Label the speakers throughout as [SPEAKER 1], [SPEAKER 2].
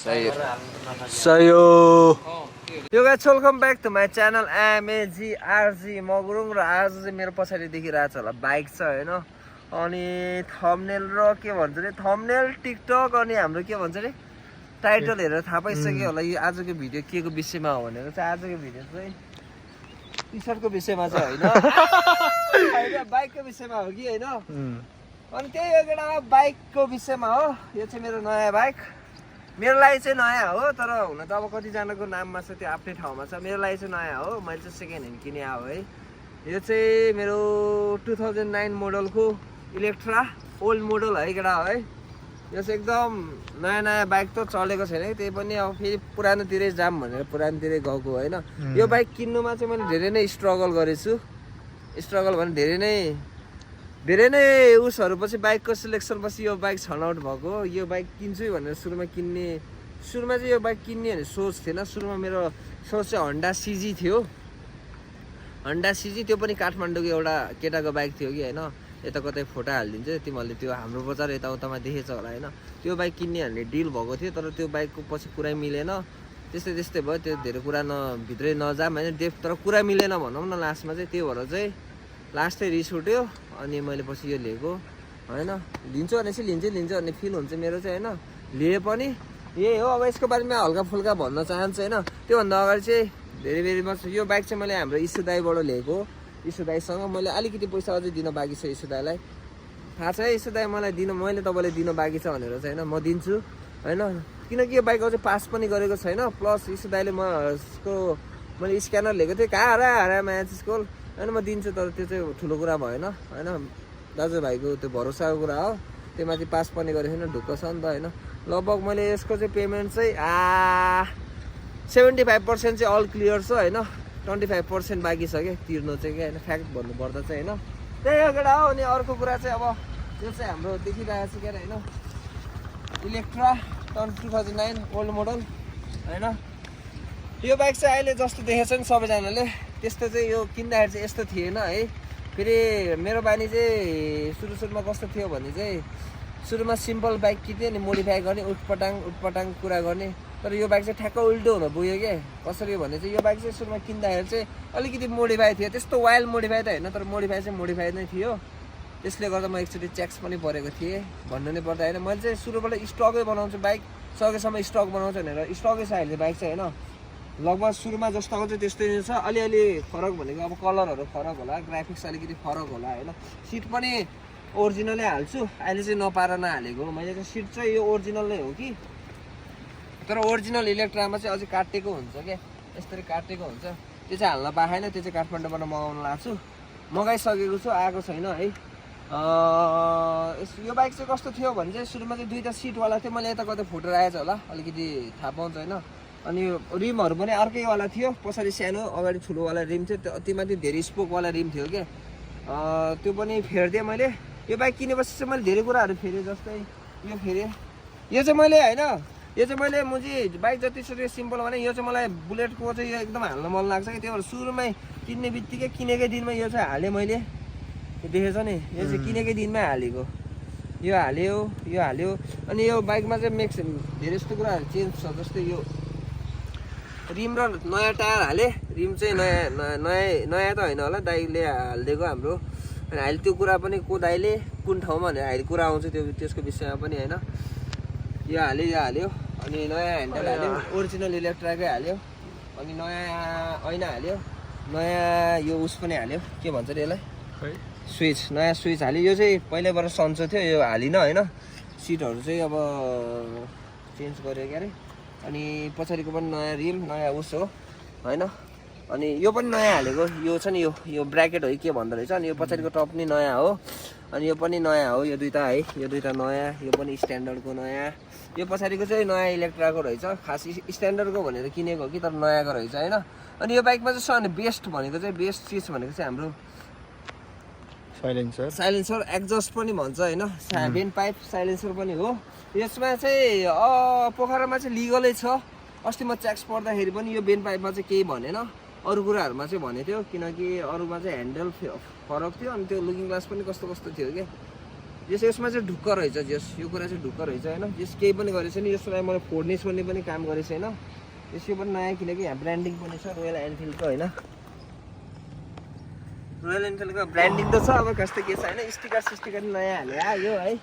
[SPEAKER 1] Sayo. Yo guys, welcome back to my channel Ma.grg Ma.grg र आज चाहिँ मेरो पछाडि देखिरहेछ होला बाइक छ हैन अनि थम्बनेल र के भन्छ रे थम्बनेल टिकटक अनि हाम्रो के भन्छ रे टाइटल हेरेर थाहा पाइसक्यो होला यो आजको भिडियो के को विषयमा हो भनेर चाहिँ आजको भिडियो चाहिँ टी-शर्टको विषयमा चाहिँ हैन बाइकको विषयमा हो कि हैन अनि त्यही हो केटा बाइकको विषयमा हो यो चाहिँ मेरो नयाँ बाइक मेरो लागि चाहिँ नयाँ हो तर हुन त अब कतिजनाको नाममा छ त्यो आफ्नै ठाउँमा छ मेरो लागि चाहिँ नयाँ हो मैले चाहिँ सेकेन्ड ह्यान्ड किने हो है यो चाहिँ मेरो 2009 मोडलको इलेक्ट्रा ओल्ड मोडल है केटा है यो चाहिँ एकदम नयाँ नयाँ बाइक त चलेको छैन त्यही पनि अब फेरि पुरानोतिरै जाम भनेर पुरानोतिरै गएको होइन यो बाइक किन्नुमा चाहिँ मैले धेरै नै स्ट्रगल गरेछु स्ट्रगल भने धेरै नै उसहरू पछि बाइकको सिलेक्सन पछि यो बाइक छनौट भएको यो बाइक किन्छु भनेर सुरुमा चाहिँ यो बाइक किन्ने भन्ने सोच थिएन सुरुमा मेरो सोच चाहिँ होन्डा सिजी थियो होन्डा सिजी त्यो पनि काठमाडौँको एउटा केटाको बाइक थियो कि होइन यता कतै फोटो हालिदिन्छ तिमीहरूले त्यो हाम्रो बजार यताउतामा देखेछ होला होइन त्यो बाइक किन्ने भन्ने डिल भएको थियो तर त्यो बाइकको पछि कुरै मिलेन त्यस्तै भयो त्यो धेरै कुरा भित्रै नजाम होइन तर कुरा मिलेन भनौँ न लास्टमा चाहिँ त्यो भएर चाहिँ लास्ट चाहिँ रिस उठ्यो अनि मैले पछि यो लिएको होइन लिन्छु भने चाहिँ लिन्छु भन्ने फिल हुन्छ मेरो चाहिँ होइन लिए पनि यही हो अब यसको बारेमा हल्का फुल्का भन्न चाहन्छु होइन त्योभन्दा अगाडि चाहिँ धेरै यो बाइक चाहिँ मैले हाम्रो इसु दाईबाट लिएको इसु दाईसँग मैले अलिकति पैसा अझै दिन बाँकी छ इसु दाईलाई थाहा छ है इसु दाई मलाई मैले तपाईँलाई दिन बाँकी छ भनेर चाहिँ होइन म दिन्छु होइन किनकि यो बाइक अझै पास पनि गरेको छैन प्लस इसु दाईले मैले स्क्यानर लिएको थिएँ कहाँ हरा म्याचको होइन म दिन्छु तर त्यो चाहिँ ठुलो कुरा भएन होइन दाजुभाइको त्यो भरोसाको कुरा हो त्यो माथि पास पनि गरेको छैन ढुक्क छ नि त होइन लगभग मैले यसको चाहिँ पेमेन्ट चाहिँ 75% चाहिँ अल क्लियर छ होइन 25% बाँकी छ कि तिर्नु चाहिँ क्या होइन फ्याक्ट भन्नुपर्दा चाहिँ होइन त्यही हो केटा हो अनि अर्को कुरा चाहिँ अब यो चाहिँ हाम्रो देखिरहेको छ क्या होइन इलेक्ट्रा 2009 ओल्ड मोडल होइन यो बाइक चाहिँ अहिले जस्तो देखेछ नि सबैजनाले त्यस्तो चाहिँ यो किन्दाखेरि चाहिँ यस्तो थिएन है फेरि मेरो बानी चाहिँ सुरुमा कस्तो थियो भने चाहिँ सुरुमा सिम्पल बाइक किन्थ्यो नि मोडिफाई गर्ने उटपटाङ कुरा गर्ने तर यो बाइक चाहिँ ठ्याक्क उल्टो हुन पुग्यो क्या कसरी भने चाहिँ यो बाइक चाहिँ सुरुमा किन्दाखेरि चाहिँ अलिकति मोडिफाई थियो त्यस्तो वाइल्ड मोडिफाई त होइन तर मोडिफाई चाहिँ मोडिफाई नै थियो त्यसले गर्दा म एकचोटि च्याक्स पनि परेको थिएँ भन्नु नै पर्दा होइन मैले चाहिँ सुरुबाट स्टकै बनाउँछु बाइक सकेसम्म स्टक बनाउँछु भनेर स्टकै छ अहिले बाइक चाहिँ होइन लगभग सुरुमा जस्तो चाहिँ त्यस्तै छ अलिअलि फरक भनेको अब कलरहरू फरक होला ग्राफिक्स अलिकति फरक होला होइन सिट पनि ओरिजिनलै हाल्छु अहिले चाहिँ नपाएर नहालेको मैले चाहिँ सिट चाहिँ यो ओरिजिनल नै हो कि तर ओरिजिनल इलेक्ट्रामा चाहिँ अझै काटेको हुन्छ क्या यसरी काटेको हुन्छ त्यो चाहिँ हाल्न पाएन त्यो चाहिँ काठमाडौँबाट मगाउन लाग्छु मगाइसकेको छु आएको छैन है यो बाइक चाहिँ कस्तो थियो भने चाहिँ सुरुमा चाहिँ दुईवटा सिटवाला थियो मैले यता कतै फोटो राखेको होला अलिकति थाहा पाउँछ होइन अनि रिमहरू पनि अर्कैवाला थियो पछाडि सानो अगाडि ठुलोवाला रिम थियो त्योमाथि धेरै स्पोकवाला रिम थियो क्या त्यो पनि फेर्दिएँ मैले यो बाइक किनेपछि चाहिँ मैले धेरै कुराहरू फेरेँ जस्तै यो फेरेँ यो चाहिँ मैले होइन यो चाहिँ मैले मुजी बाइक जतिसक्यो सिम्पल भने यो चाहिँ मलाई बुलेटको चाहिँ यो एकदम हाल्न मन लाग्छ कि त्यही भएर सुरुमै किन्ने बित्तिकै किनेकै दिनमा यो चाहिँ हालेँ मैले देखेछ नि यो चाहिँ किनेकै दिनमै हालेको यो हाल्यो अनि यो बाइकमा चाहिँ मेक्स धेरै जस्तो कुराहरू चेन्ज छ जस्तै यो रिम र नयाँ टायर हालेँ रिम चाहिँ नयाँ त होइन होला दाइले हालिदिएको हाम्रो अनि अहिले त्यो कुरा पनि को दाइले कुन ठाउँमा भनेर अहिले कुरा आउँछ त्यसको विषयमा पनि होइन यो हाल्यो अनि नयाँ ह्यान्डल हाल्यो ओरिजिनल इलेक्ट्राकै हाल्यो अनि नयाँ ऐना हाल्यो नयाँ यो उस पनि हाल्यो के भन्छ अरे यसलाई स्विच नयाँ स्विच हाल्यो यो चाहिँ पहिल्यैबाट सन्चो थियो यो हालिनँ होइन सिटहरू चाहिँ अब चेन्ज गर्यो क्या अरे अनि पछाडिको पनि नयाँ रिम नयाँ उस हो होइन अनि यो पनि नयाँ हालेको यो छ नि यो ब्राकेट हो के भन्दो रहेछ अनि यो पछाडिको टप पनि नयाँ हो अनि यो पनि नयाँ हो यो दुईवटा है यो दुईवटा नयाँ यो पनि स्ट्यान्डर्डको नयाँ यो पछाडिको चाहिँ नयाँ इलेक्ट्राको रहेछ खास स्ट्यान्डर्डको भनेर किनेको हो कि तर नयाँको रहेछ होइन अनि यो बाइकमा चाहिँ सबभन्दा बेस्ट चिज भनेको चाहिँ हाम्रो साइलेन्सर एक्जस्ट पनि भन्छ होइन बेन पाइप साइलेन्सर पनि हो यसमा चाहिँ पोखरामा चाहिँ लिगलै छ अस्ति म च्याक्स पर्दाखेरि पनि यो बेन पाइपमा चाहिँ केही भनेन अरू कुराहरूमा चाहिँ भनेको थियो किनकि अरूमा चाहिँ ह्यान्डल फरक थियो अनि त्यो लुकिङ ग्लास पनि कस्तो थियो क्या यसमा चाहिँ ढुक्क रहेछ जस यो कुरा चाहिँ ढुक्क रहेछ हैन जस केही पनि गरेछ नि यसलाई मैले फोड्ने सोड्ने पनि काम गरेछ हैन यसको पनि नयाँ किनकि यहाँ ब्रान्डिङ पनि छ रोयल एनफिल्डको हैन रोयल एनफिल्डको ब्रान्डिङ त छ अब कस्तो के छ हैन स्टिकर नयाँ हाल्यो है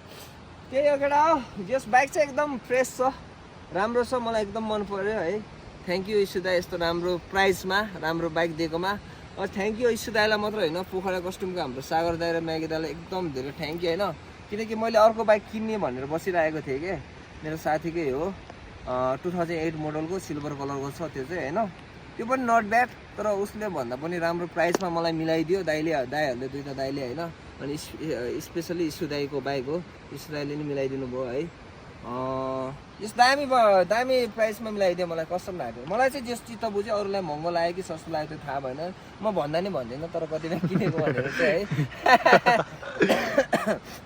[SPEAKER 1] त्यही हो केटा हो जस बाइक चाहिँ एकदम फ्रेस छ राम्रो छ मलाई एकदम मन पर्यो है थ्याङ्क यू इस्यु दाइ यस्तो राम्रो प्राइसमा राम्रो बाइक दिएकोमा और थ्याङ्क यू इस्यु दाइलाई मात्र होइन पोखरा कस्टमको हाम्रो सागर दाइ र म्यागी दाइलाई एकदम धेरै थ्याङ्क यू होइन किनकि मैले अर्को बाइक किन्ने भनेर बसिरहेको थिएँ कि मेरो साथीकै हो 2008 मोडलको सिल्भर कलरको छ त्यो चाहिँ होइन त्यो पनि नट ब्याड तर उसले भन्दा पनि राम्रो प्राइसमा मलाई मिलाइदियो दाइहरूले दुईवटा दाइले होइन अनि स्पेसली इस्यु दाइको बाइक हो इस्यु दाइले नि मिलाइदिनु भयो है यस दामी प्राइसमा मिलाइदियो मलाई कसम लाग्यो मलाई चाहिँ जस चित्त बुझ्यो अरूलाई महँगो लाग्यो कि सस्तो लाग्यो थाहा भएन म भन्दा नि भन्दिनँ तर कतिमा किनेको भनेर चाहिँ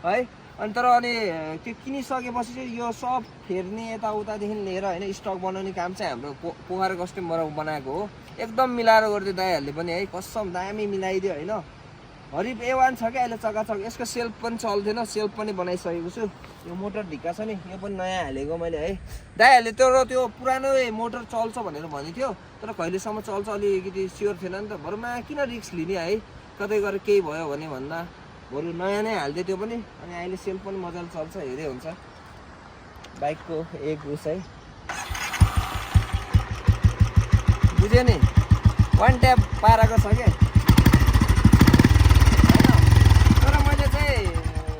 [SPEAKER 1] है अनि तर अनि त्यो किनिसकेपछि चाहिँ यो सब फेर्ने यताउतादेखि लिएर होइन स्टक बनाउने काम चाहिँ हाम्रो पोखरा कस्टमबाट बनाएको हो एकदम मिलाएर गरिदियो दाइहरूले पनि है कसम दामी मिलाइदियो होइन हरिफ A1 छ क्या अहिले चकाचक यसको सेल्फ पनि चल्थेन सेल्फ पनि बनाइसकेको छु यो मोटर ढिक्का छ नि यो पनि नयाँ हालेको मैले है दाइहरूले त्यो पुरानो मोटर चल्छ भनेर भन्थ्यो तर कहिलेसम्म चल्छ अलिकति स्योर थिएन नि त बरुमा किन रिस्क लिने है कतै गएर केही भयो भने भन्दा बरु नयाँ नै हाल्दै त्यो पनि अनि अहिले सेल्फ पनि मजाले चल्छ हेरे हुन्छ बाइकको एक उस है बुझ्यो नि वान ट्याप पाराको छ क्या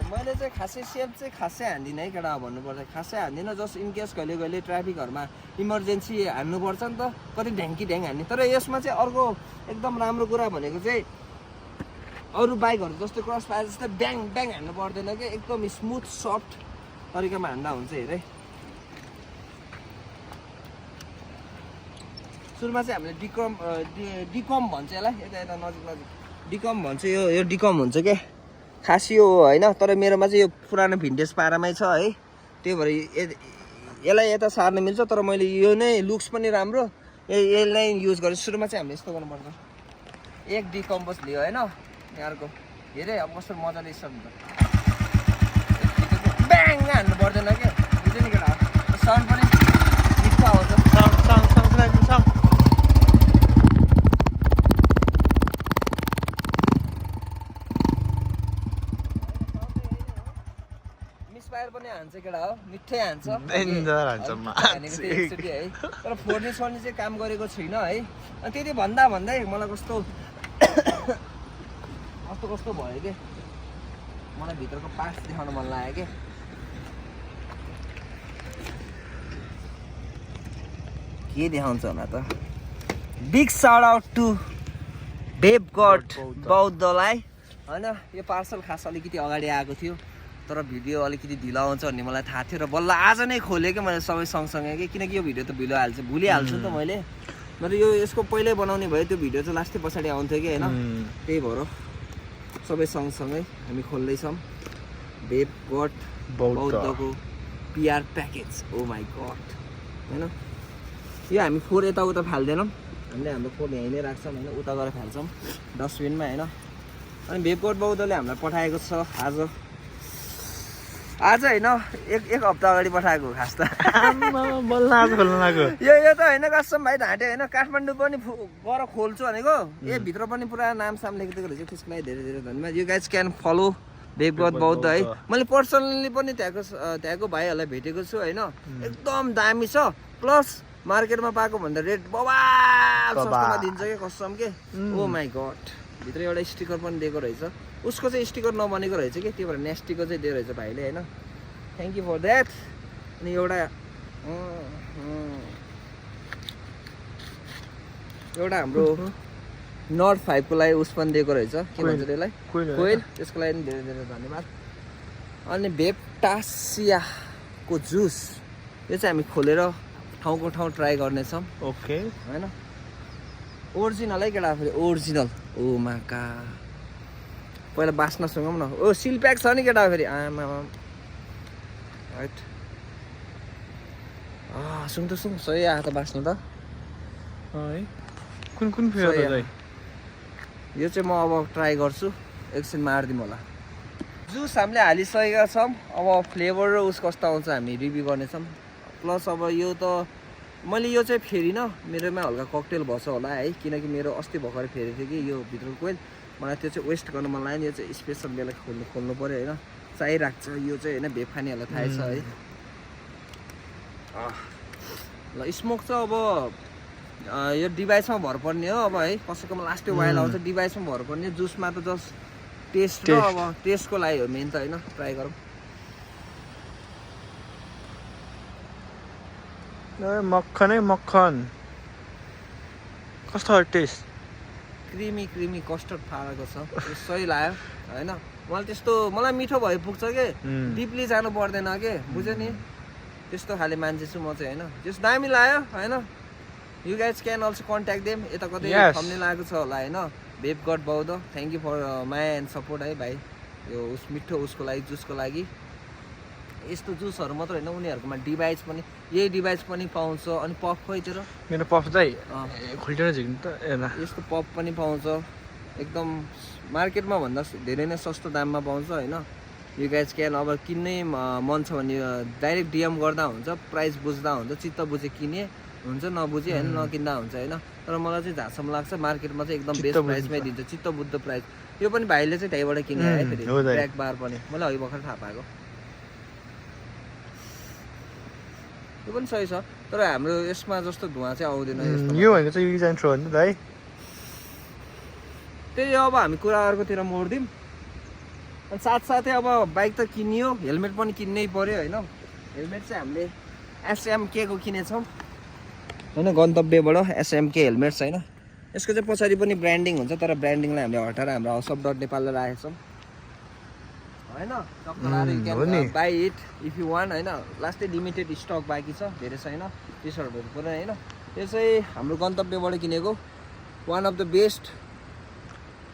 [SPEAKER 1] मैले चाहिँ खासै सेल्फ चाहिँ खासै हान्दिनँ है केटा भन्नुपर्दा खासै हान्दिनँ जस्ट इनकेस कहिले ट्राफिकहरूमा इमर्जेन्सी हान्नुपर्छ नि त कति ढ्याङ हान्ने तर यसमा चाहिँ अर्को एकदम राम्रो कुरा भनेको चाहिँ अरू बाइकहरू जस्तो क्रस फायर जस्तै ब्याङ हान्नु पर्दैन कि एकदम स्मुथ सफ्ट तरिकामा हान्दा हुन्छ हेरे सुरुमा चाहिँ हामीले डिकम भन्छ यसलाई यता नजिक डिकम भन्छ यो डिकम हुन्छ क्या खास यो होइन तर मेरोमा चाहिँ यो पुरानो भिन्टेज पारामै छ है त्यही भएर यसलाई यता सार्न मिल्छ तर मैले यो नै लुक्स पनि राम्रो यसलाई युज गरेँ सुरुमा चाहिँ हामीले यस्तो गर्नुपर्छ एक डिकम्पोज लियो होइन अर्को हेरे अब कस्तो मजाले स्टार्ट हुन्छ ब्याङ हान्नु पर्दैन क्या बुझ्यो नि केटा साउन्ड पनि मिठो आउँछ मिसफायर पनि हान्छ केटा हो मिठै हान्छ है तर फोर्ने सोर्ने चाहिँ काम गरेको छुइनँ है अनि त्यति भन्दै मलाई कस्तो भयो कि मलाई भित्रको पार्ट्स देखाउन मन लाग्यो कि के देखाउँछ होला त बिग साउट आउट टु भेपगढबौद्धलाई होइन यो पार्सल खास अलिकति अगाडि आएको थियो तर भिडियो अलिकति ढिलो आउँछ भन्ने मलाई थाहा थियो र बल्ल आज नै खोलेँ कि मैले सबै सँगसँगै कि किनकि यो भिडियो त भुलिहाल्छु नि त मैले तर यो यसको पहिल्यै बनाउने भयो त्यो भिडियो चाहिँ लास्टै पछाडि आउँथ्यो कि होइन त्यही भएर सबै सँगसँगै हामी खोल्दैछौँ भेपगढबौद्धको PR package oh my god होइन यो हामी फोहोर यताउता फाल्दैनौँ हामीले हाम्रो फोहोर यहीँ नै राख्छौँ होइन उता गएर फाल्छौँ डस्टबिनमा होइन अनि भेपगढबौद्धले हामीलाई पठाएको छ आज होइन एक हप्ता अगाडि पठाएको खास त यो त होइन कसम भाइ ढाँटे होइन काठमाडौँ पनि गएर खोल्छु भनेको भित्र पनि पुरा नामसाम लेखिदिएको रहेछ त्यसको लागि धेरै धेरै धन्यवाद यु गाइज क्यान फलो भेपगढबौद्ध है मैले पर्सनली पनि त्यहाँको भाइहरूलाई भेटेको छु होइन एकदम दामी छ प्लस मार्केटमा पाएको भन्दा रेट बवाल सस्तोमा दिन्छ क्या कसम के ओ माई गड भित्र एउटा स्टिकर पनि दिएको रहेछ उसको चाहिँ स्टिकर नबनेको रहेछ कि त्यो भएर नेस्टीको चाहिँ दिएको रहेछ भाइले होइन थ्याङ्क यू फर द्याट अनि एउटा हाम्रो नट 5 को लागि उस पनि दिएको रहेछ के भन्छ त्यसलाई कोइल त्यसको लागि धेरै धेरै धन्यवाद अनि भेपटासियाको जुस यो चाहिँ हामी खोलेर ठाउँको ठाउँ ट्राई गर्नेछौँ ओके होइन ओरिजिनल है केटा फेरि ओरिजिनल ओ माका पहिला बास्न सुँगौँ न ओ सिल प्याक छ नि केटा फेरि आमा राइट सुङ त सुङ सही आएको त बास्नु त कुन फ्लेभर यो चाहिँ म अब ट्राई गर्छु एकछिन मारिदिउँ होला जुस हामीले हालिसकेका छौँ अब फ्लेभर र उस कस्तो आउँछ हामी रिभ्यू गर्नेछौँ प्लस अब यो त मैले यो चाहिँ फेरिनँ मेरोमा हल्का ककटेल भएछ होला है किनकि मेरो अस्ति भर्खरै फेरेको थियो कि यो भित्रको कोइल मलाई त्यो चाहिँ वेस्ट गर्न मन लाग्यो यो चाहिँ स्पेसल बेला खोल्नु पऱ्यो होइन चाहिरहेको छ यो चाहिँ होइन भेप खानेहरूलाई थाहै छ है ल स्मोक चाहिँ अब यो डिभाइसमा भर पर्ने हो अब है कसैकोमा लास्टै वाइल आउँछ डिभाइसमा भर पर्ने जुसमा त जस्ट टेस्ट र अब टेस्टको लागि हो मेन त होइन ट्राई गरौँ
[SPEAKER 2] मक्खन कस्तो टेस्ट
[SPEAKER 1] क्रिमी कस्टर्ड फालेको छ सही लाग्यो होइन मलाई मिठो भए पुग्छ के डिपली जानु पर्दैन के बुझ्यो नि त्यस्तो खाले मान्छे छु म चाहिँ होइन त्यस्तो दामी लाग्यो होइन you guys can also contact them यता कतै थम्ने लागेको छ होला होइन भेपगढबौद्ध थ्याङ्क यू फर माया एन्ड सपोर्ट है भाइ यो मिठो उसको लागि जुसको लागि यस्तो जुसहरू मात्र होइन उनीहरूकोमा डिभाइस पनि यही डिभाइस पनि पाउँछ अनि पफ खोइ तेरो
[SPEAKER 2] मेरो पफ चाहिँ खुल्टेर झिक्नु त
[SPEAKER 1] यस्तो पफ पनि पाउँछ एकदम मार्केटमा भन्दा धेरै नै सस्तो दाममा पाउँछ होइन यो गाइज क्यान अब किन्नै मन छ भने डाइरेक्ट डिएम गर्दा हुन्छ प्राइस बुझ्दा हुन्छ चित्त बुझे किने हुन्छ नबुझे होइन नकिन्दा हुन्छ होइन तर मलाई चाहिँ जहाँसम्म लाग्छ मार्केटमा चाहिँ एकदम बेस्ट प्राइसमै दिन्छ चित्त बुझ्दो प्राइस यो पनि भाइले चाहिँ त्यहीबाट किने है फेरि ब्ल्याक बार पनि मलाई है भर्खर थाहा पाएको यो पनि सही छ तर हाम्रो यसमा जस्तो धुवा चाहिँ आउँदैन
[SPEAKER 2] यो भनेको चाहिँ युज एन्ड थ्रो हो नि त है
[SPEAKER 1] त्यही अब हामी कुरा अर्कोतिर मोड्दिउँ अनि साथसाथै अब बाइक त किनियो हेलमेट पनि किन्नै पर्यो होइन हेलमेट चाहिँ हामीले एसएमके को किनेछौँ होइन गन्तव्यबाट एसएमके हेलमेट छ होइन यसको चाहिँ पछाडि पनि ब्रान्डिङ हुन्छ तर ब्रान्डिङलाई हामीले हटाएर हाम्रो हाउस.Of.Dirt.Nepal राखेको छौँ होइन by it if you one होइन लास्टै लिमिटेड स्टक बाँकी छ धेरै छैन टी सर्टहरू पनि होइन यो चाहिँ हाम्रो गन्तव्यबाट किनेको one of the best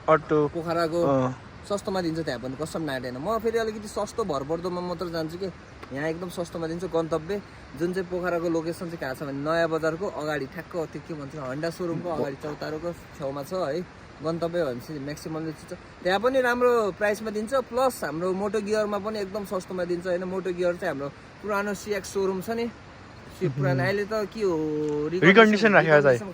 [SPEAKER 2] auto
[SPEAKER 1] पोखराको सस्तोमा दिन्छ त्यहाँ पनि कसम नाटेन म फेरि अलिकति सस्तो भरपर्दोमा मात्र जान्छु कि यहाँ एकदम सस्तोमा दिन्छ गन्तव्य जुन चाहिँ पोखराको लोकेसन चाहिँ कहाँ छ भने नयाँ बजारको अगाडि ठ्याक्क त्यो के भन्छ हन्डा सोरुमको अगाडि चौतारोको छेउमा छ है गन्तव्य भनेपछि म्याक्सिममले दिन्छ त्यहाँ पनि राम्रो प्राइसमा दिन्छ प्लस हाम्रो मोटो गियरमा पनि एकदम सस्तोमा दिन्छ होइन मोटो गियर चाहिँ हाम्रो पुरानो सिएक्स सोरुम छ नि पुरानो अहिले त के हो
[SPEAKER 2] रिकन्डिसन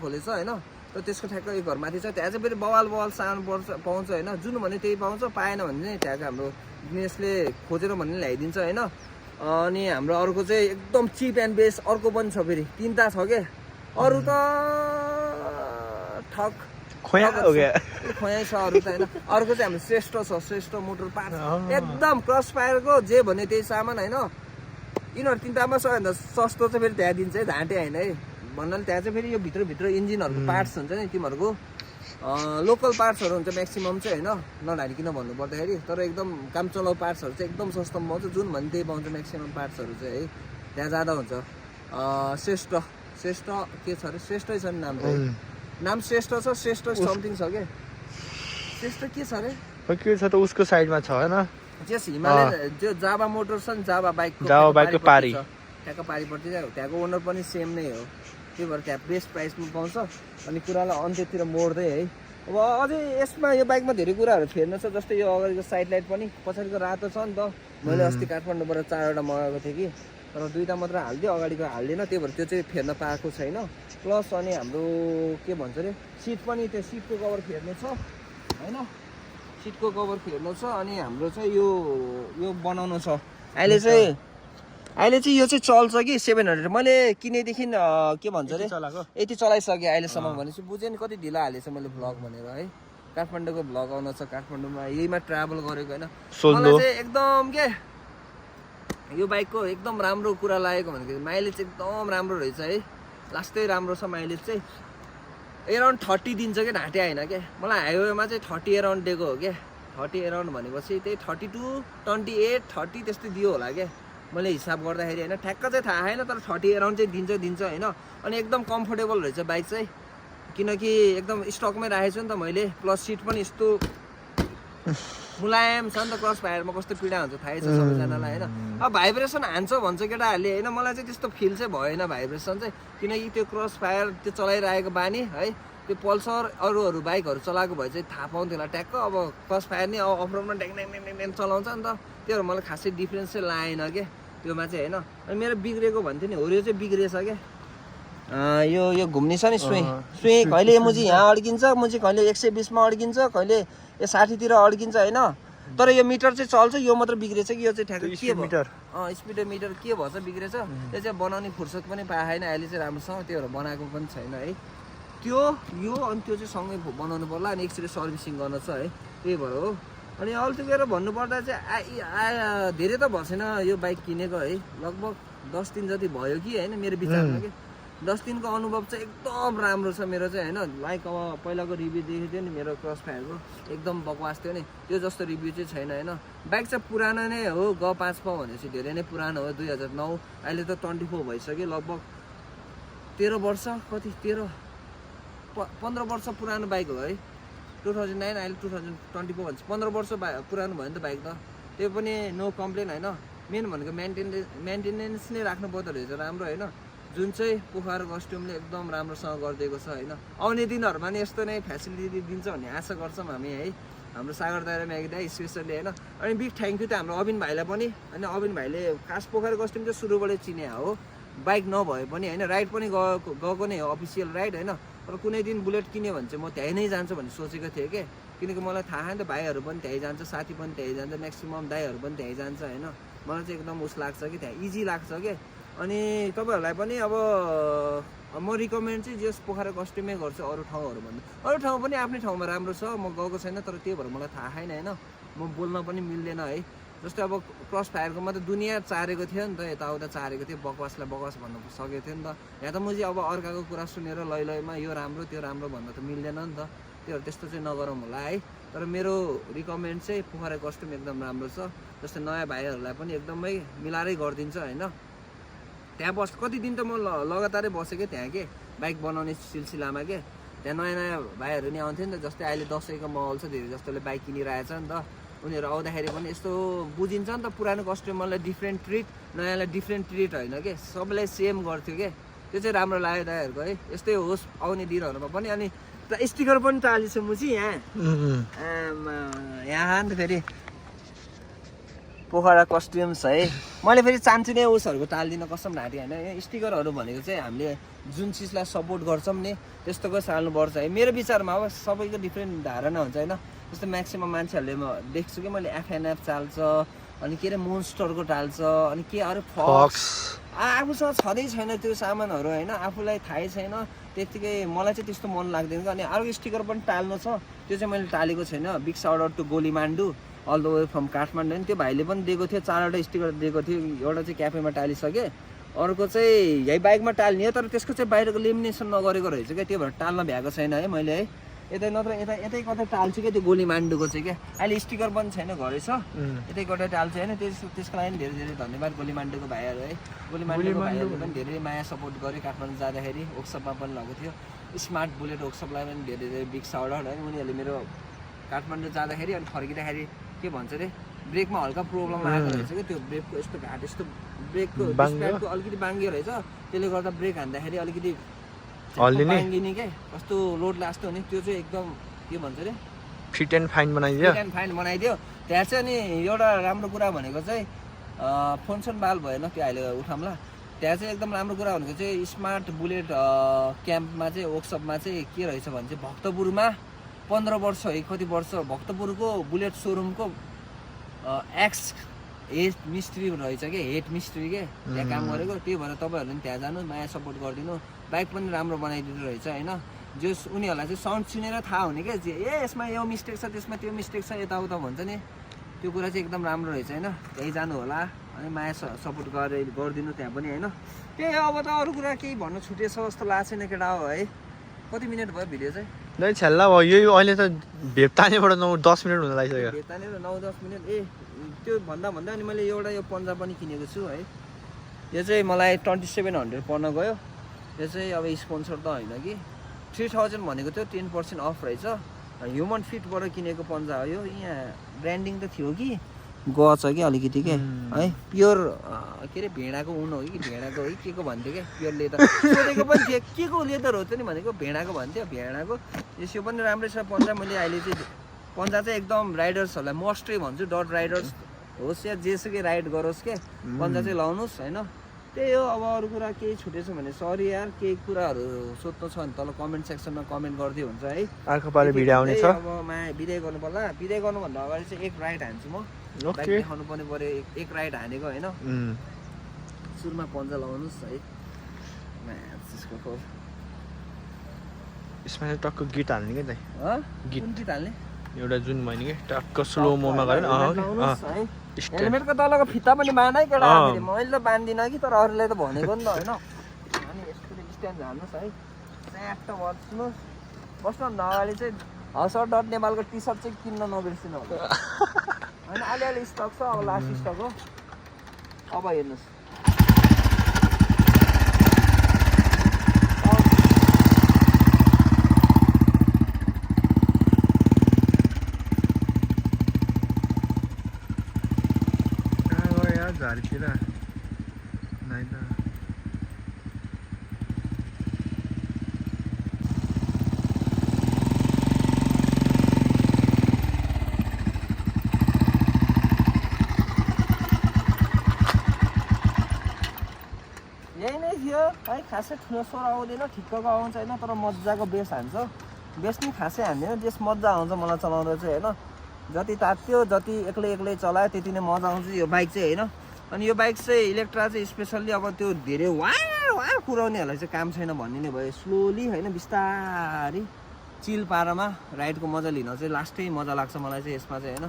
[SPEAKER 1] खोलेछ होइन र त्यसको ठ्याक्क एक घर माथि छ त्यहाँ चाहिँ फेरि बवाल सानो पाउँछ होइन जुन भने त्यही पाउँछ पाएन भने चाहिँ त्यहाँको हाम्रो बिजनेसले खोजेर भन्ने ल्याइदिन्छ होइन अनि हाम्रो अर्को चाहिँ एकदम चिप एन्ड बेस्ट अर्को पनि छ फेरि तिनवटा छ क्या अरू त ठक खोया छ अरू त होइन अर्को चाहिँ हाम्रो श्रेष्ठ मोटर पार्ट एकदम क्रस फायरको जे भने त्यही सामान होइन यिनीहरू तिनवटामा सबैभन्दा सस्तो चाहिँ फेरि त्यहाँ दिन्छ है झाँटे होइन है भन्नाले त्यहाँ चाहिँ फेरि यो भित्र इन्जिनहरूको पार्ट्स हुन्छ नि तिमीहरूको लोकल पार्ट्सहरू हुन्छ म्याक्सिमम चाहिँ होइन नढालिकन भन्नु पर्दाखेरि तर एकदम काम चलाउ पार्ट्सहरू चाहिँ एकदम सस्तोमा पाउँछ जुन भने त्यही पाउँछ म्याक्सिमम पार्ट्सहरू चाहिँ है त्यहाँ जाँदा हुन्छ श्रेष्ठ के छ अरे श्रेष्ठै छ नि नाम श्रेष्ठ छ श्रेष्ठ समथिङ छ क्या श्रेष्ठ के छ अरे
[SPEAKER 2] के छ त उसको साइडमा छ होइन
[SPEAKER 1] जस हिमालय जो जावा मोटर छ नि जावा बाइकको
[SPEAKER 2] पारी
[SPEAKER 1] त्यहाँको पारिपट्टि त्यहाँको ओनर पनि सेम नै हो त्यही भएर त्यहाँ बेस्ट प्राइसमा पाउँछ अनि कुरालाई अन्त्यतिर मोड्दै है अब अझै यसमा यो बाइकमा धेरै कुराहरू फेर्न छ जस्तै यो अगाडिको साइड लाइट पनि पछाडिको रातो छ नि त मैले अस्ति काठमाडौँबाट 4वटा मगाएको थिएँ कि तर 2टा मात्र हालिदियो अगाडिको हाल्दिनँ त्यही भएर त्यो चाहिँ फेर्न पाएको छैन प्लस अनि हाम्रो के भन्छ अरे सिट पनि त्यो सिटको कभर फेर्नु छ होइन सिटको कभर फेर्नु छ अनि हाम्रो चाहिँ यो बनाउनु छ अहिले चाहिँ यो चाहिँ चल्छ कि 700 मैले किनेदेखि के भन्छ अरे यति चलाइसकेँ अहिलेसम्म भनेपछि बुझेँ नि कति ढिला हालेछ मैले भ्लग भनेर है काठमाडौँको भ्लग आउन छ काठमाडौँमा यहीमा ट्राभल गरेको होइन मलाई चाहिँ एकदम के यो बाइकको एकदम राम्रो कुरा लागेको भनेको माइलेज एकदम राम्रो रहेछ है लास्टै राम्रो छ माइलेज चाहिँ एराउन्ड 30 दिन्छ क्या ढाँटे होइन क्या मलाई हाइवेमा चाहिँ 30 एराउन्ड दिएको हो क्या 30 एराउन्ड भनेपछि त्यही 32 28 30 त्यस्तै दियो होला क्या मैले हिसाब गर्दाखेरि होइन ठ्याक्क चाहिँ थाहा छैन तर 30 एराउन्ड चाहिँ दिन्छ होइन अनि एकदम कम्फोर्टेबल रहेछ बाइक चाहिँ किनकि एकदम स्टकमै राखेको छु नि त मैले प्लस सिट पनि यस्तो मुलायम छ नि त क्रस फायरमा कस्तो पीडा हुन्छ थाहै छ सबैजनालाई होइन अब भाइब्रेसन हान्छ भन्छ केटाहरूले होइन मलाई चाहिँ त्यस्तो फिल चाहिँ भएन भाइब्रेसन चाहिँ किनकि त्यो क्रस फायर त्यो चलाइरहेको बानी है त्यो पल्सर अरू बाइकहरू चलाएको भए चाहिँ थाहा पाउँथ्यो होला ट्याक्क अब क्रस फायर नि अब अफरोडमा ड्याङ ड्याङ चलाउँछ नि त त्योहरू मलाई खासै डिफ्रेन्स चाहिँ लागेन क्या त्योमा चाहिँ होइन अनि मेरो बिग्रेको भन्थ्यो नि होरियो चाहिँ बिग्रेछ क्या यो घुम्ने छ नि सुई कहिले मुजी यहाँ अड्किन्छ मुजी कहिले 120 मा अड्किन्छ कहिले यो 60 तिर अड्किन्छ होइन तर यो मिटर चाहिँ चल्छ यो मात्र बिग्रेछ कि यो चाहिँ ठ्याक्कै के भयो स्पिडोमिटर के भएछ बिग्रेछ त्यो चाहिँ बनाउने फुर्सद पनि पाएन अहिले चाहिँ राम्रोसँग त्योहरू बनाएको पनि छैन है त्यो यो अनि त्यो चाहिँ सँगै बनाउनु पर्ला अनि एकचोटि सर्भिसिङ गर्न छ है त्यही भएर हो अनि अल्टुगेदर भन्नुपर्दा चाहिँ धेरै त भएन यो बाइक किनेको है लगभग 10 दिन जति भयो कि होइन मेरो विचारमा कि 10 दिनको अनुभव चाहिँ एकदम राम्रो छ मेरो चाहिँ होइन लाइक अब पहिलाको रिभ्यू देखेको थियो नि मेरो क्रस फायरको एकदम बकवास थियो नि त्यो जस्तो रिभ्यू चाहिँ छैन होइन बाइक चाहिँ पुरानो नै हो G5 भनेपछि धेरै नै पुरानो हो 2009 अहिले त 24 भइसक्यो लगभग 13 वर्ष कति 15 वर्ष पुरानो बाइक हो है 2009 अहिले 2024 भन्छ 15 वर्ष पुरानो भयो नि त बाइक त त्यो पनि नो कम्प्लेन होइन मेन भनेको मेन्टेनेन्स नै राख्नु पर्दो रहेछ राम्रो होइन जुन चाहिँ पोखरा कस्ट्युमले एकदम राम्रोसँग गरिदिएको छ होइन आउने दिनहरूमा नि यस्तो नै फेसिलिटी दिन्छ भन्ने आशा गर्छौँ हामी है हाम्रो सागर दाइ र म्यागी दाइ स्पेसली होइन अनि बिग थ्याङ्क यू त हाम्रो अविन भाइलाई पनि अनि अविन भाइले खास पोखरा कस्ट्युम चाहिँ सुरुबाटै चिने हो बाइक नभए पनि होइन राइड पनि गएको नै हो अफिसियल राइड होइन तर कुनै दिन बुलेट किन्यो भने चाहिँ म त्यहीँ नै जान्छु भन्ने सोचेको थिएँ कि किनकि मलाई थाहा नि त भाइहरू पनि त्यहीँ जान्छ साथी पनि त्यहीँ जान्छ म्याक्सिमम दाइहरू पनि त्यहीँ जान्छ होइन मलाई चाहिँ एकदम उस लाग्छ कि त्यहाँ इजी लाग्छ कि अनि तपाईँहरूलाई पनि अब म रिकमेन्ड चाहिँ जस पोखरा कस्ट्युमै गर्छु अरू ठाउँहरूभन्दा अरू ठाउँ पनि आफ्नै ठाउँमा राम्रो छ म गएको छैन तर त्यही भएर मलाई थाहा छैन होइन म बोल्न पनि मिल्दैन है जस्तै अब क्रस फायरकोमा त दुनियाँ चारेको थियो नि त यताउता चारेको थियो बकवासलाई बकवास भन्न सकेको थियो नि त यहाँ त मुझे अब अर्काको कुरा सुनेर लैमा यो राम्रो त्यो राम्रो भन्न त मिल्दैन नि त त्योहरू त्यस्तो चाहिँ नगरौँ होला है तर मेरो रिकमेन्ड चाहिँ पोखरा कस्ट्युम एकदम राम्रो छ जस्तै नयाँ भाइहरूलाई पनि एकदमै मिलाएरै गरिदिन्छ होइन त्यहाँ कति दिन त म लगातारै बसेँ त्यहाँ के बाइक बनाउने सिलसिलामा के त्यहाँ नयाँ भाइहरू नि आउँथ्यो नि त जस्तै अहिले दसैँको माहौल छ धेरै जस्तोले बाइक किनिरहेछ नि त उनीहरू आउँदाखेरि पनि यस्तो बुझिन्छ नि त पुरानो कस्टमरलाई डिफ्रेन्ट ट्रिट नयाँलाई डिफ्रेन्ट ट्रिट होइन कि सबैलाई सेम गर्थ्यो के त्यो चाहिँ राम्रो लाग्यो दाइहरूको है यस्तै होस् आउने दिनहरूमा पनि अनि स्टिकर पनि टालिछ मुची यहाँ यहाँ नि त फेरि पोखरा कस्ट्युम्स है मैले फेरि चान्छु नै उसहरूको टालिदिन कसम ढाँटी होइन स्टिकरहरू भनेको चाहिँ हामीले जुन चिजलाई सपोर्ट गर्छौँ नि त्यस्तोको साल्नुपर्छ है मेरो विचारमा अब सबैको डिफ्रेन्ट धारणा हुन्छ होइन जस्तो म्याक्सिमम मान्छेहरूले म देख्छु कि मैले एफएनएफ चाल्छ अनि के अरे मोन्स्टरको टाल्छ अनि के अरे फक्स आफूसँग छँदै छैन त्यो सामानहरू होइन आफूलाई थाहै छैन त्यत्तिकै मलाई चाहिँ त्यस्तो मन लाग्दैन अनि अर्को स्टिकर पनि टाल्नु छ त्यो चाहिँ मैले टालेको छैन बिग साउट आउट टु गोलीमान्डु all the way from Kathmandu होइन त्यो भाइले पनि दिएको थियो 4वटा स्टिकर दिएको थियो एउटा चाहिँ क्याफेमा टालिसकेँ अर्को चाहिँ यही बाइकमा टाल्ने हो तर त्यसको चाहिँ बाहिरको लेमिनेसन नगरेको रहेछ क्या त्यो भएर टाल्न भ्याएको छैन है मैले है यतै नत्र यतै कतै टाल्छु क्या त्यो गोलीमान्डुको चाहिँ क्या अहिले स्टिकर पनि छैन घरै छ यतै कतै टाल्छु होइन त्यसको लागि धेरै धेरै धन्यवाद गोलीमान्डुको भाइहरू है गोलीमान्डुको भाइहरूले पनि धेरै माया सपोर्ट गर्यो काठमाडौँ जाँदाखेरि वर्कसपमा पनि लगेको थियो स्मार्ट बुलेट वर्कसपलाई पनि धेरै धेरै बिग साउट आउट है उनीहरूले मेरो काठमाडौँ जाँदाखेरि अनि फर्किँदाखेरि के भन्छ अरे ब्रेकमा हल्का प्रब्लम आएको रहेछ कि त्यो ब्रेकको यस्तो घाट यस्तो ब्रेकको डिस्प्याडको अलिकति बाङ्गियो रहेछ त्यसले गर्दा ब्रेक हान्दाखेरि अलिकति बाङ्गिने के कस्तो लोड लास्ट हुने त्यो चाहिँ एकदम के भन्छ अरे
[SPEAKER 2] फिट एन्ड फाइन
[SPEAKER 1] बनाइदियो त्यहाँ चाहिँ अनि एउटा राम्रो कुरा भनेको चाहिँ फोनसन बाल भएन त्यो अहिले उठाउँला त्यहाँ चाहिँ एकदम राम्रो कुरा भनेको चाहिँ स्मार्ट बुलेट क्याम्पमा चाहिँ वर्कसपमा चाहिँ के रहेछ भने चाहिँ भक्तपुरमा 15 वर्ष है कति वर्ष भक्तपुरको बुलेट सोरुमको एक्स हेड मिस्त्री रहेछ कि हेड मिस्त्री के त्यहाँ काम गरेको त्यही भएर तपाईँहरूले पनि त्यहाँ जानु माया सपोर्ट गरिदिनु बाइक पनि राम्रो बनाइदिनु रहेछ होइन जस उनीहरूलाई चाहिँ साउन्ड सुनेर थाहा हुने क्या यसमा यो मिस्टेक छ त्यसमा त्यो मिस्टेक छ यताउता भन्छ नि त्यो कुरा चाहिँ एकदम राम्रो रहेछ होइन त्यही जानु होला अनि माया सपोर्ट गरिदिनु त्यहाँ पनि होइन त्यही अब त अरू कुरा केही भन्नु छुटेछ जस्तो लाग्छ छैन केटा हो है कति मिनट भयो भिडियो चाहिँ
[SPEAKER 2] दाइ छेल्ला भयो यो अहिले त भेप्तानेबाट 9-10 मिनट हुन लागिसक्यो
[SPEAKER 1] भेप्तानेर 9-10 मिनट त्यो भन्दा अनि मैले एउटा यो पन्जा पनि किनेको छु है यो चाहिँ मलाई 2700 पर्न गयो यो चाहिँ अब स्पोन्सर त होइन कि 3000 भनेको थियो 10% अफ रहेछ ह्युमन फिटबाट किनेको पन्जा हो यो यहाँ ब्रान्डिङ त थियो कि गछ कि अलिकति के है प्योर के अरे भेडाको ऊन हो कि भेडाको है के को भन्थ्यो क्या प्योर लेदर सोधेको पनि थियो के को लेदर हो त नि भनेको भेडाको भन्थ्यो भेडाको यसो पनि राम्रै छ पन्जा मैले अहिले चाहिँ पन्जा चाहिँ एकदम राइडर्सहरूलाई मस्टै भन्छु डट राइडर्स होस् या जेसुकै राइड गरोस् के पन्जा चाहिँ लाउनुहोस् होइन त्यही हो अब अरू कुरा केही छुटेछ भने सरी यार केही कुराहरू सोध्नु छ भने तल कमेन्ट सेक्सनमा कमेन्ट गर्दै हुन्छ है
[SPEAKER 2] अर्को पालि भिडियो आउने छ
[SPEAKER 1] अब बिदाइ गर्नु पर्ला बिदाइ गर्नुभन्दा अगाडि चाहिँ एक राइड हान्छु म बाइक देखाउनु पर्ने पऱ्यो एक राइड हानेको होइन सुरुमा पन्जा लाउनुहोस् है
[SPEAKER 2] यसमा चाहिँ टक्क गीत हाल्ने क्या दाइ
[SPEAKER 1] गीत हाल्ने
[SPEAKER 2] एउटा जुन मैले के टक्क स्लो मोमा गरेर
[SPEAKER 1] हेलमेटको तलको फिता पनि बाँधै केटा मैले त बाँधिदिनँ कि तर अरूले त भनेको नि त होइन अनि यस्तो स्ट्यान्ड हाल्नुहोस् है च्याट्ट बस्नुहोस् बस्नुभन्दा अगाडि चाहिँ House.Dirt.Nepal को टी सर्ट चाहिँ किन्न नबिर्सिनु होइन अलिअलि स्टक छ अब लास्ट स्टक हो अब हेर्नुहोस्
[SPEAKER 2] झारीतिर नाइ त
[SPEAKER 1] यही नै थियो है खासै ठुलो स्वर आउँदैन ठिक्कको आउँछ होइन तर मजाको बेस हान्छ बेस नि खासै हान्दैन बेस मजा आउँछ मलाई चलाउँदा चाहिँ होइन जति तात्यो जति एक्लै एक्लै चलायो त्यति नै मजा आउँछ यो बाइक चाहिँ होइन अनि यो बाइक चाहिँ इलेक्ट्रा चाहिँ स्पेसल्ली अब त्यो धेरै वार कुराउनेहरूलाई चाहिँ काम छैन भन्ने नै भयो स्लोली होइन बिस्तारै चिल पारामा राइडको मजा लिन चाहिँ लास्टै मजा लाग्छ मलाई चाहिँ यसमा चाहिँ होइन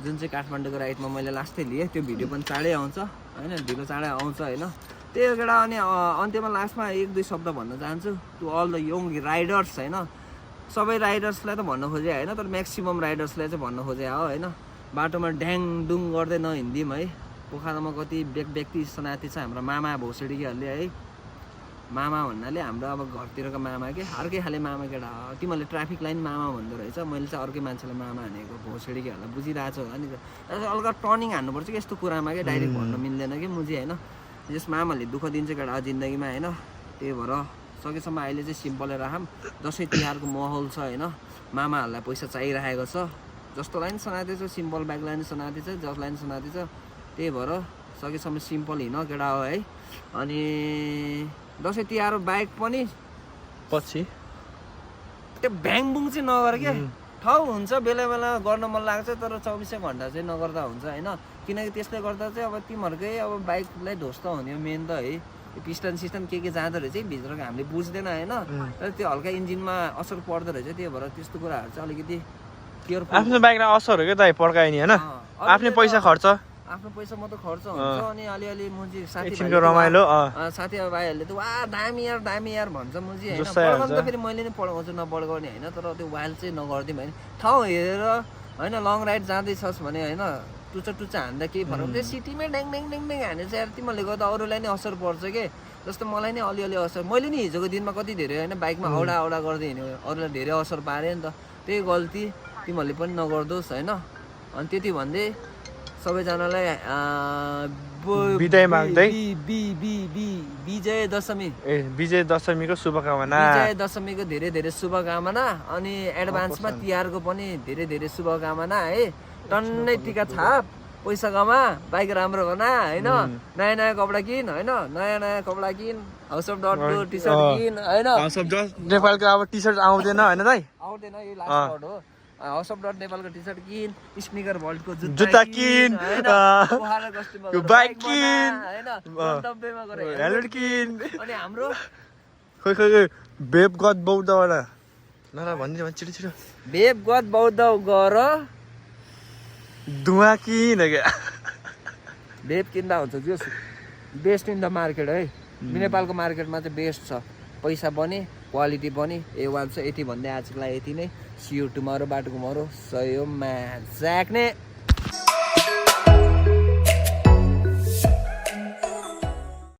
[SPEAKER 1] जुन चाहिँ काठमाडौँको राइडमा मैले लास्टै लिएँ त्यो भिडियो पनि चाँडै आउँछ होइन ढिलो चाँडै आउँछ होइन त्यही एउटा अनि अन्त्यमा लास्टमा एक दुई शब्द भन्न चाहन्छु to all the young riders होइन सबै राइडर्सलाई त भन्न खोजे होइन तर म्याक्सिमम राइडर्सलाई चाहिँ भन्न खोजे हो होइन बाटोमा ड्याङ डुङ गर्दै नहिँडिदिउँ है पोखरामा कति व्यक्ति सनाति छ हाम्रो मामा भोसडीहरूले है मामा भन्नाले हाम्रो अब घरतिरको मामा के अर्कै खाले मामा केटा तिमीहरूले ट्राफिक लाइन मामा भन्दो रहेछ मैले चाहिँ अर्कै मान्छेलाई मामा हानेको भोसडीहरूलाई बुझिरहेको छु होला नि हल्का टर्निङ हान्नुपर्छ कि यस्तो कुरामा क्या डाइरेक्ट भन्न मिल्दैन कि मुझे होइन जस मामाले दुःख दिन्छ केटा जिन्दगीमा होइन त्यही भएर सकेसम्म अहिले चाहिँ सिम्पलै राखौँ दसैँ तिहारको माहौल छ होइन मामाहरूलाई पैसा चाहिरहेको छ जस्तोलाई पनि सनाति छ सिम्पल बाइकलाई पनि सनाति छ जसलाई पनि सनाति छ त्यही भएर सकेसम्म सिम्पल हिँड केटा हो है अनि दसैँ तिहार बाइक पनि
[SPEAKER 2] पछि
[SPEAKER 1] त्यो भ्याङबुङ चाहिँ नगर क्या ठाउँ हुन्छ बेला बेला गर्न मन लाग्छ तर 24 घन्टा चाहिँ नगर्दा हुन्छ होइन किनकि त्यसले गर्दा चाहिँ अब तिमीहरूकै अब बाइकलाई ध्वस्त हुने मेन त है पिस्टन सिस्टम के जाँदो रहेछ भित्रको हामीले बुझ्दैन होइन तर त्यो हल्का इन्जिनमा असर पर्दो रहेछ त्यही भएर त्यस्तो कुराहरू चाहिँ अलिकति केयरफुल
[SPEAKER 2] आफ्नो बाइकलाई असर हो क्या दाइ पड्कायो नि होइन आफ्नै पैसा खर्च
[SPEAKER 1] आफ्नो पैसा मात्रै खर्च हुन्छ अनि अलिअलि मुजी
[SPEAKER 2] साथीभाइ रमाइलो
[SPEAKER 1] साथीभाइहरूले त वा दामी यार भन्छ मुजी होइन पड्काउनु त फेरि मैले नै पड्काउँछु नपड्काउने होइन तर त्यो वाइल्ड चाहिँ नगरिदिउँ होइन ठाउँ हेरेर होइन लङ राइड जाँदैछस् भने होइन टुच्चा हान्दा केही फरक त्यो सिटीमै ड्याङ हाने चाहिँ यार तिमीहरूले गर्दा अरूलाई नै असर पर्छ के जस्तो मलाई नै अलिअलि असर मैले नि हिजोको दिनमा कति धेरै होइन बाइकमा औडा गर्दै हिँड्यो अरूलाई धेरै असर पारेँ नि त त्यही गल्ती तिमीहरूले पनि नगर्दोस् होइन अनि त्यति भन्दै सबैजनालाई
[SPEAKER 2] बिदाई माग्दै
[SPEAKER 1] विजय
[SPEAKER 2] दशमीको शुभकामना
[SPEAKER 1] विजय दशमीको धेरै शुभकामना अनि एडभान्समा तिहारको पनि धेरै शुभकामना है टन्नै टिका छाप पैसा कमा बाइक राम्रो बना होइन नयाँ कपडा किन होइन नयाँ कपडा किन House.Dirt.Nepal टी सर्ट किन होइन
[SPEAKER 2] House.Dirt.Nepal को अब टी सर्ट आउँदैन होइन दाइ
[SPEAKER 1] आउँदैन यो लास्ट वर्ड हो House.Dirt.Nepal को टी सर्ट किन स्निकर भल्टको
[SPEAKER 2] जुत्ता किन
[SPEAKER 1] पोखराकस्टमको
[SPEAKER 2] बाइक किन
[SPEAKER 1] हैन गन्तव्यमा गरे
[SPEAKER 2] हेलमेट किन
[SPEAKER 1] अनि हाम्रो
[SPEAKER 2] खोइ Vapegodboudha ल भनिदिनु छिटो
[SPEAKER 1] Vapegodboudha गर
[SPEAKER 2] धुवा किन क्या
[SPEAKER 1] भेप किन्दा हुन्छ जो बेस्ट इन द मार्केट है नेपालको मार्केटमा चाहिँ बेस्ट छ पैसा पनि क्वालिटी पनि A1 छ यति भन्दै आजको लागि यति नै सी यू टुमारो बाटोको मरो सयो Ma.grg